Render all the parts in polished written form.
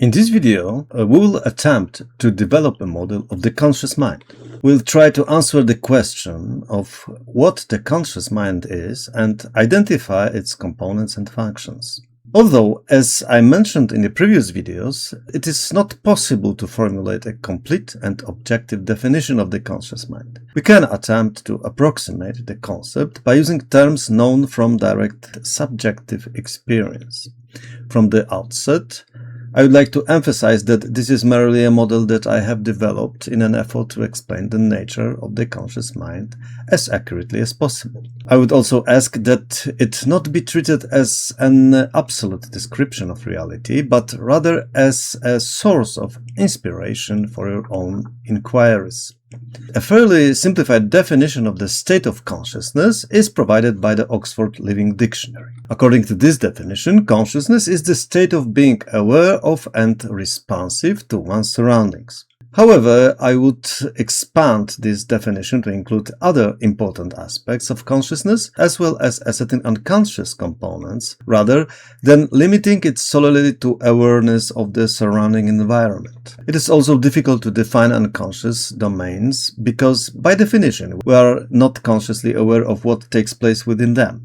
In this video, we will attempt to develop a model of the conscious mind. We'll try to answer the question of what the conscious mind is and identify its components and functions. Although, as I mentioned in the previous videos, it is not possible to formulate a complete and objective definition of the conscious mind. We can attempt to approximate the concept by using terms known from direct subjective experience. From the outset, I would like to emphasize that this is merely a model that I have developed in an effort to explain the nature of the conscious mind as accurately as possible. I would also ask that it not be treated as an absolute description of reality, but rather as a source of inspiration for your own inquiries. A fairly simplified definition of the state of consciousness is provided by the Oxford Living Dictionary. According to this definition, consciousness is the state of being aware of and responsive to one's surroundings. However, I would expand this definition to include other important aspects of consciousness, as well as certain unconscious components, rather than limiting it solely to awareness of the surrounding environment. It is also difficult to define unconscious domains because, by definition, we are not consciously aware of what takes place within them.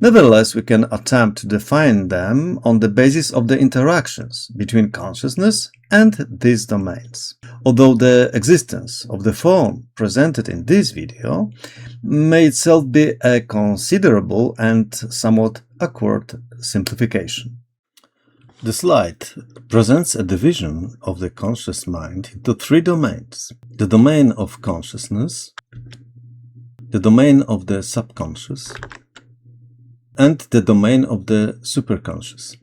Nevertheless, we can attempt to define them on the basis of the interactions between consciousness and these domains. Although the existence of the form presented in this video may itself be a considerable and somewhat awkward simplification. The slide presents a division of the conscious mind into three domains: the domain of consciousness, the domain of the subconscious, and the domain of the superconscious.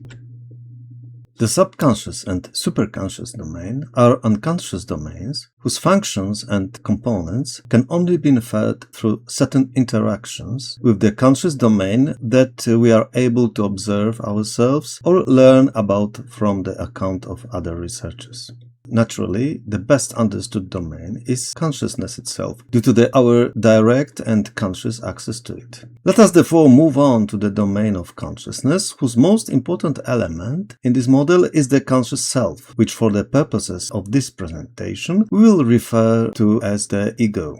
The subconscious and superconscious domain are unconscious domains whose functions and components can only be inferred through certain interactions with the conscious domain that we are able to observe ourselves or learn about from the account of other researchers. Naturally, the best understood domain is consciousness itself, due to our direct and conscious access to it. Let us therefore move on to the domain of consciousness, whose most important element in this model is the conscious self, which for the purposes of this presentation we will refer to as the ego.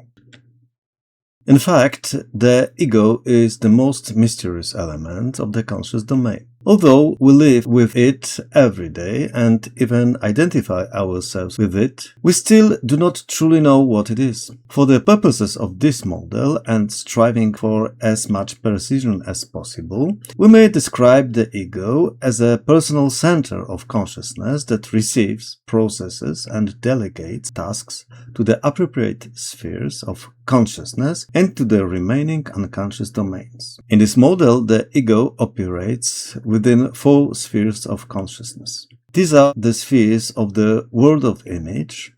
In fact, the ego is the most mysterious element of the conscious domain. Although we live with it every day and even identify ourselves with it, we still do not truly know what it is. For the purposes of this model and striving for as much precision as possible, we may describe the ego as a personal center of consciousness that receives, processes, and delegates tasks to the appropriate spheres of consciousness and to the remaining unconscious domains. In this model, the ego operates within four spheres of consciousness. These are the spheres of the world of image,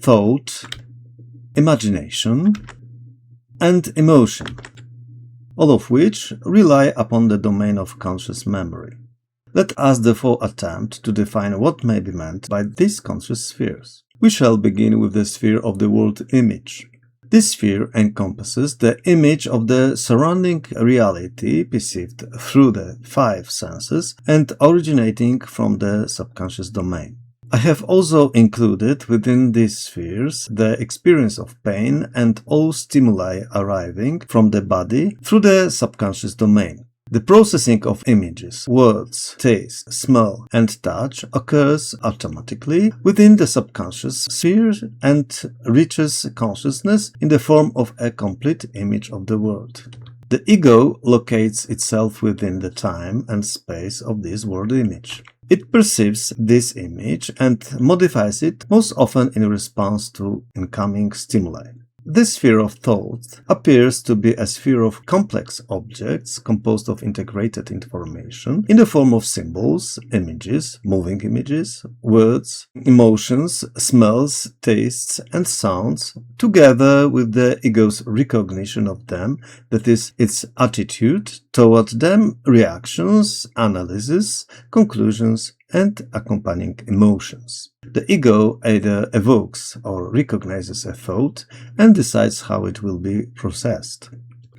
thought, imagination, and emotion, all of which rely upon the domain of conscious memory. Let us therefore attempt to define what may be meant by these conscious spheres. We shall begin with the sphere of the world image. This sphere encompasses the image of the surrounding reality perceived through the five senses and originating from the subconscious domain. I have also included within these spheres the experience of pain and all stimuli arriving from the body through the subconscious domain. The processing of images, words, taste, smell, and touch occurs automatically within the subconscious sphere and reaches consciousness in the form of a complete image of the world. The ego locates itself within the time and space of this world image. It perceives this image and modifies it most often in response to incoming stimuli. This sphere of thought appears to be a sphere of complex objects composed of integrated information in the form of symbols, images, moving images, words, emotions, smells, tastes, and sounds, together with the ego's recognition of them, that is, its attitude toward them, reactions, analysis, conclusions, and accompanying emotions. The ego either evokes or recognizes a thought and decides how it will be processed.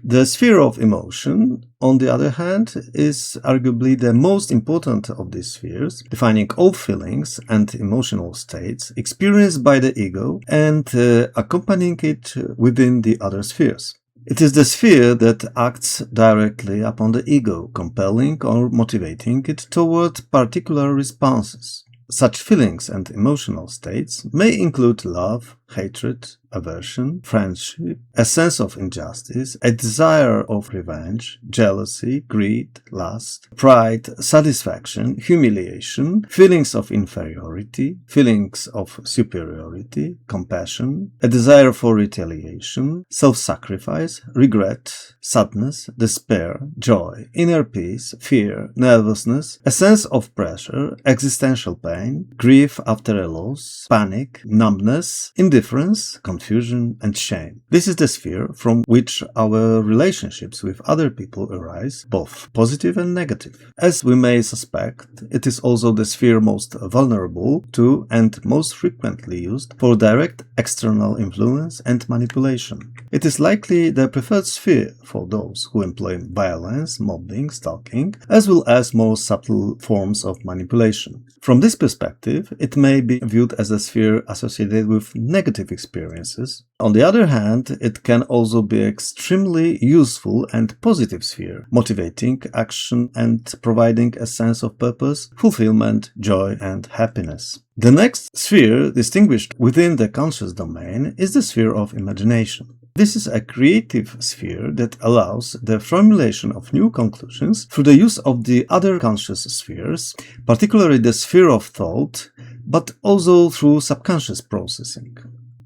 The sphere of emotion, on the other hand, is arguably the most important of these spheres, defining all feelings and emotional states experienced by the ego and accompanying it within the other spheres. It is the sphere that acts directly upon the ego, compelling or motivating it toward particular responses. Such feelings and emotional states may include love, hatred, aversion, friendship, a sense of injustice, a desire of revenge, jealousy, greed, lust, pride, satisfaction, humiliation, feelings of inferiority, feelings of superiority, compassion, a desire for retaliation, self-sacrifice, regret, sadness, despair, joy, inner peace, fear, nervousness, a sense of pressure, existential pain, grief after a loss, panic, numbness, indifference, confusion, and shame. This is the sphere from which our relationships with other people arise, both positive and negative. As we may suspect, it is also the sphere most vulnerable to and most frequently used for direct external influence and manipulation. It is likely the preferred sphere for those who employ violence, mobbing, stalking, as well as more subtle forms of manipulation. From this perspective, it may be viewed as a sphere associated with negative experiences. On the other hand, it can also be extremely useful and positive sphere, motivating action and providing a sense of purpose, fulfillment, joy, and happiness. The next sphere distinguished within the conscious domain is the sphere of imagination. This is a creative sphere that allows the formulation of new conclusions through the use of the other conscious spheres, particularly the sphere of thought, but also through subconscious processing.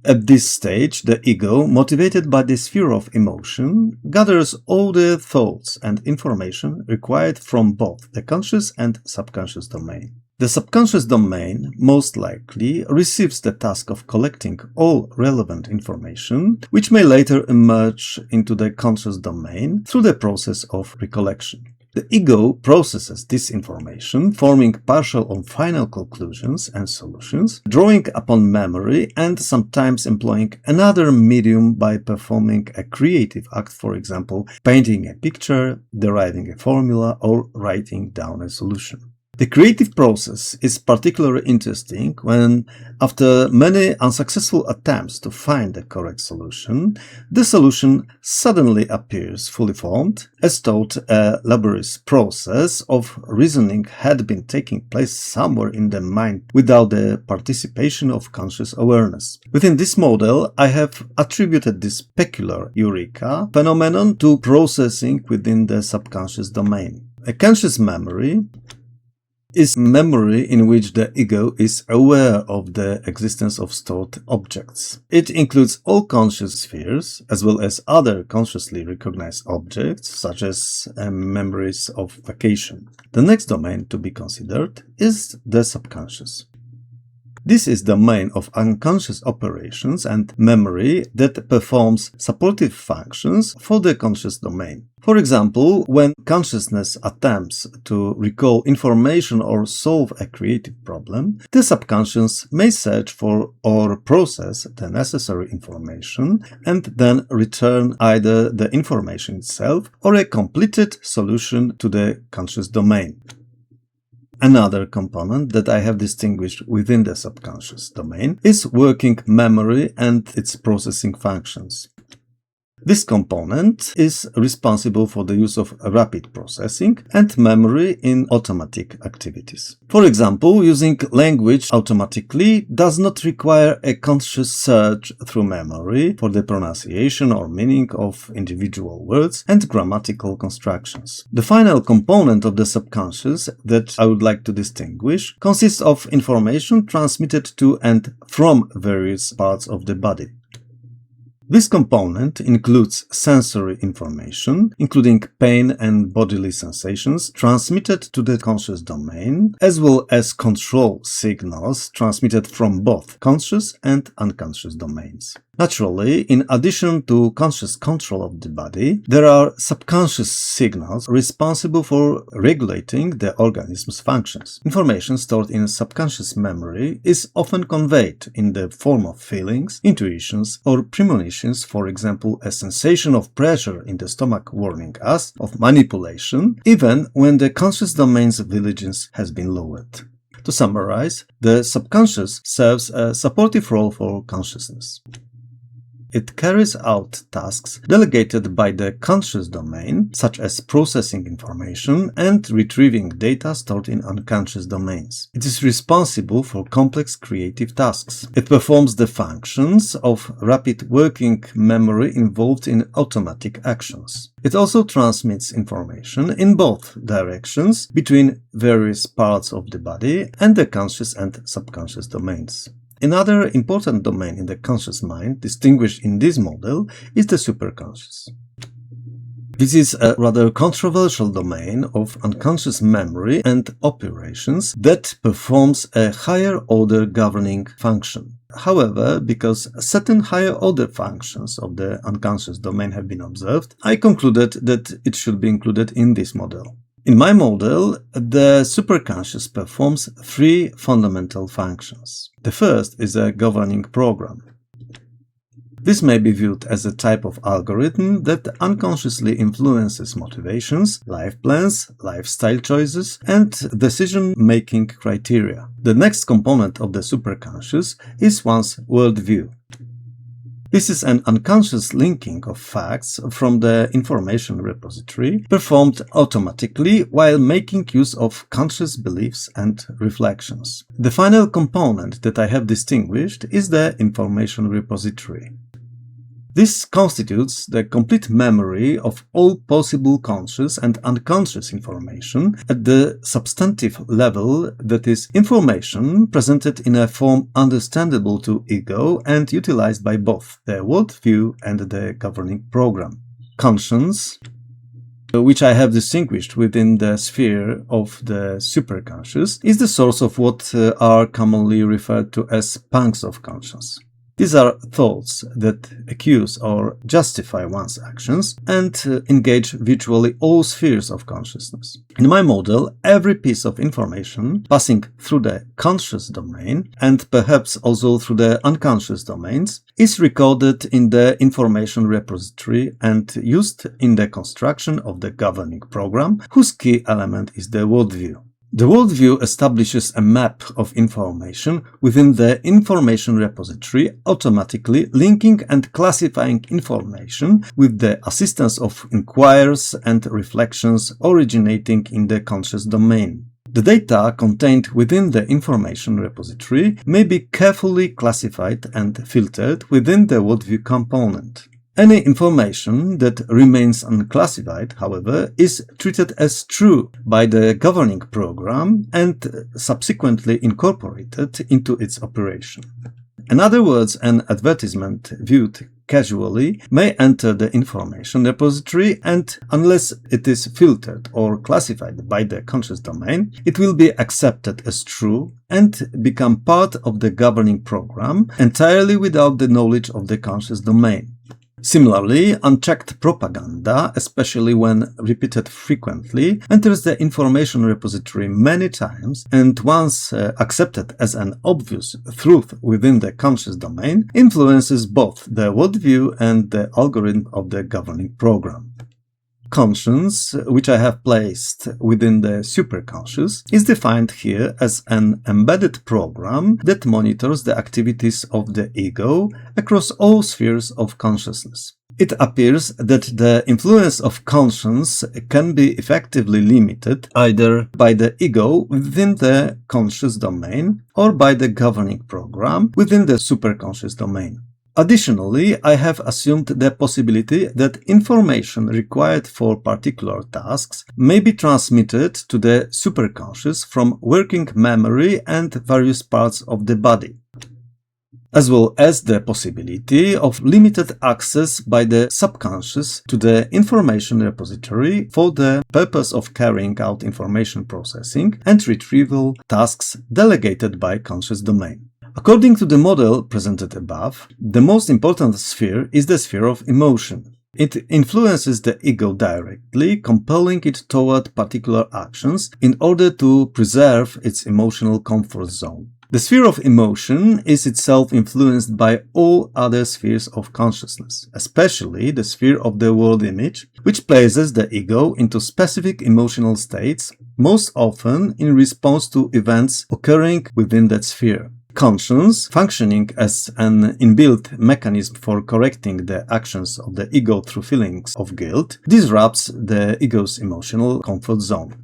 At this stage, the ego, motivated by the sphere of emotion, gathers all the thoughts and information required from both the conscious and subconscious domain. The subconscious domain most likely receives the task of collecting all relevant information, which may later emerge into the conscious domain through the process of recollection. The ego processes this information, forming partial or final conclusions and solutions, drawing upon memory and sometimes employing another medium by performing a creative act, for example, painting a picture, deriving a formula, or writing down a solution. The creative process is particularly interesting when, after many unsuccessful attempts to find the correct solution, the solution suddenly appears fully formed, as though a laborious process of reasoning had been taking place somewhere in the mind without the participation of conscious awareness. Within this model, I have attributed this peculiar eureka phenomenon to processing within the subconscious domain. A conscious memory is memory in which the ego is aware of the existence of stored objects. It includes all conscious spheres, as well as other consciously recognized objects, such as memories of vacation. The next domain to be considered is the subconscious. This is the domain of unconscious operations and memory that performs supportive functions for the conscious domain. For example, when consciousness attempts to recall information or solve a creative problem, the subconscious may search for or process the necessary information and then return either the information itself or a completed solution to the conscious domain. Another component that I have distinguished within the subconscious domain is working memory and its processing functions. This component is responsible for the use of rapid processing and memory in automatic activities. For example, using language automatically does not require a conscious search through memory for the pronunciation or meaning of individual words and grammatical constructions. The final component of the subconscious that I would like to distinguish consists of information transmitted to and from various parts of the body. This component includes sensory information, including pain and bodily sensations transmitted to the conscious domain, as well as control signals transmitted from both conscious and unconscious domains. Naturally, in addition to conscious control of the body, there are subconscious signals responsible for regulating the organism's functions. Information stored in subconscious memory is often conveyed in the form of feelings, intuitions, or premonitions, for example, a sensation of pressure in the stomach warning us of manipulation, even when the conscious domain's vigilance has been lowered. To summarize, the subconscious serves a supportive role for consciousness. It carries out tasks delegated by the conscious domain, such as processing information and retrieving data stored in unconscious domains. It is responsible for complex creative tasks. It performs the functions of rapid working memory involved in automatic actions. It also transmits information in both directions between various parts of the body and the conscious and subconscious domains. Another important domain in the conscious mind, distinguished in this model, is the superconscious. This is a rather controversial domain of unconscious memory and operations that performs a higher-order governing function. However, because certain higher-order functions of the unconscious domain have been observed, I concluded that it should be included in this model. In my model, the superconscious performs three fundamental functions. The first is a governing program. This may be viewed as a type of algorithm that unconsciously influences motivations, life plans, lifestyle choices, and decision-making criteria. The next component of the superconscious is one's worldview. This is an unconscious linking of facts from the information repository performed automatically while making use of conscious beliefs and reflections. The final component that I have distinguished is the information repository. This constitutes the complete memory of all possible conscious and unconscious information at the substantive level, that is, information presented in a form understandable to ego and utilized by both the worldview and the governing program. Conscience, which I have distinguished within the sphere of the superconscious, is the source of what are commonly referred to as punks of conscience. These are thoughts that accuse or justify one's actions and engage virtually all spheres of consciousness. In my model, every piece of information passing through the conscious domain and perhaps also through the unconscious domains is recorded in the information repository and used in the construction of the governing program, whose key element is the worldview. The worldview establishes a map of information within the information repository, automatically linking and classifying information with the assistance of inquiries and reflections originating in the conscious domain. The data contained within the information repository may be carefully classified and filtered within the worldview component. Any information that remains unclassified, however, is treated as true by the governing program and subsequently incorporated into its operation. In other words, an advertisement viewed casually may enter the information repository, and unless it is filtered or classified by the conscious domain, it will be accepted as true and become part of the governing program entirely without the knowledge of the conscious domain. Similarly, unchecked propaganda, especially when repeated frequently, enters the information repository many times and once accepted as an obvious truth within the conscious domain, influences both the worldview and the algorithm of the governing program. Conscience, which I have placed within the superconscious, is defined here as an embedded program that monitors the activities of the ego across all spheres of consciousness. It appears that the influence of conscience can be effectively limited either by the ego within the conscious domain or by the governing program within the superconscious domain. Additionally, I have assumed the possibility that information required for particular tasks may be transmitted to the superconscious from working memory and various parts of the body, as well as the possibility of limited access by the subconscious to the information repository for the purpose of carrying out information processing and retrieval tasks delegated by conscious domain. According to the model presented above, the most important sphere is the sphere of emotion. It influences the ego directly, compelling it toward particular actions in order to preserve its emotional comfort zone. The sphere of emotion is itself influenced by all other spheres of consciousness, especially the sphere of the world image, which places the ego into specific emotional states, most often in response to events occurring within that sphere. Conscience, functioning as an inbuilt mechanism for correcting the actions of the ego through feelings of guilt, disrupts the ego's emotional comfort zone.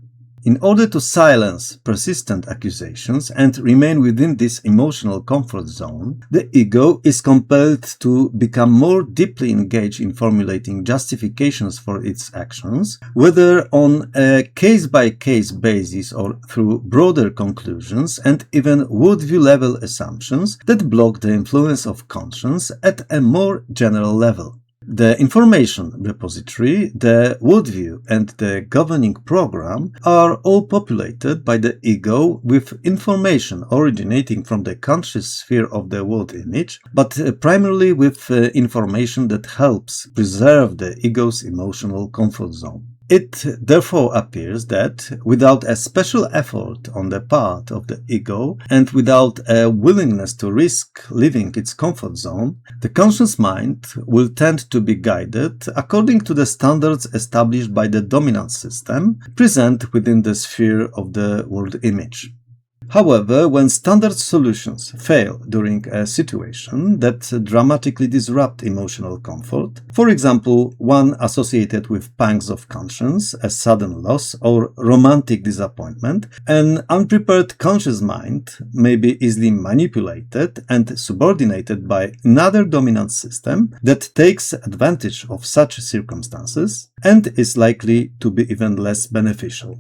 In order to silence persistent accusations and remain within this emotional comfort zone, the ego is compelled to become more deeply engaged in formulating justifications for its actions, whether on a case-by-case basis or through broader conclusions and even worldview-level assumptions that block the influence of conscience at a more general level. The information repository, the worldview, and the governing program are all populated by the ego with information originating from the conscious sphere of the world image, but primarily with information that helps preserve the ego's emotional comfort zone. It therefore appears that, without a special effort on the part of the ego and without a willingness to risk leaving its comfort zone, the conscious mind will tend to be guided according to the standards established by the dominant system present within the sphere of the world image. However, when standard solutions fail during a situation that dramatically disrupt emotional comfort, for example, one associated with pangs of conscience, a sudden loss, or romantic disappointment, an unprepared conscious mind may be easily manipulated and subordinated by another dominant system that takes advantage of such circumstances and is likely to be even less beneficial.